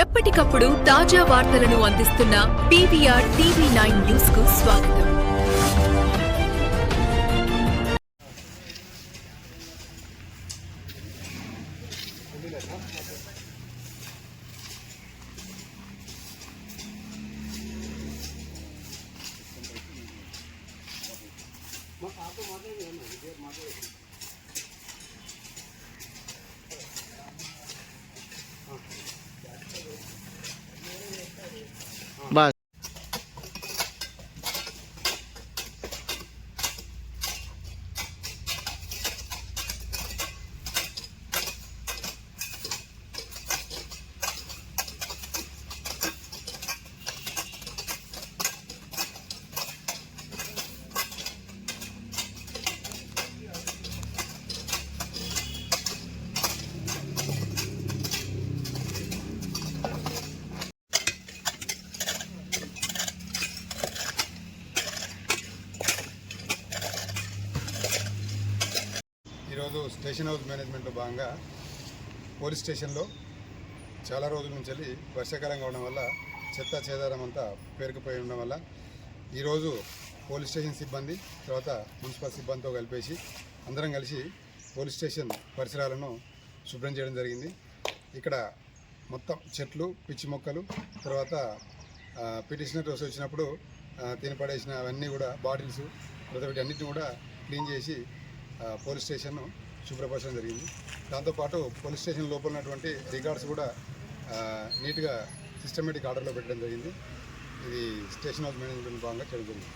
ఎప్పటికప్పుడు తాజా వార్తలను అందిస్తున్న పీవీఆర్ టీవీ9 న్యూస్ కు స్వాగతం. बस ఈరోజు స్టేషన్ హౌస్ మేనేజ్మెంట్లో భాగంగా పోలీస్ స్టేషన్లో చాలా రోజుల నుంచి వెళ్ళి వర్షాకాలం కావడం వల్ల చెత్త చెదారం అంతా పేరుకుపోయి ఉండడం వల్ల ఈరోజు పోలీస్ స్టేషన్ సిబ్బంది తర్వాత మున్సిపల్ సిబ్బందితో కలిపేసి అందరం కలిసి పోలీస్ స్టేషన్ పరిసరాలను శుభ్రం చేయడం జరిగింది. ఇక్కడ మొత్తం చెట్లు, పిచ్చి మొక్కలు, తర్వాత పిటిషనర్ రోజు వచ్చినప్పుడు తిని పడేసిన అవన్నీ కూడా బాటిల్స్, తర్వాత వీటన్నిటిని కూడా క్లీన్ చేసి పోలీస్ స్టేషన్ను శుభ్రపరచడం జరిగింది. దాంతోపాటు పోలీస్ స్టేషన్ లోపల ఉన్నటువంటి రికార్డ్స్ కూడా నీట్గా సిస్టమేటిక్ ఆర్డర్లో పెట్టడం జరిగింది. ఇది స్టేషన్ హౌస్ మేనేజ్మెంట్ భాగంగా చేయడం జరిగింది.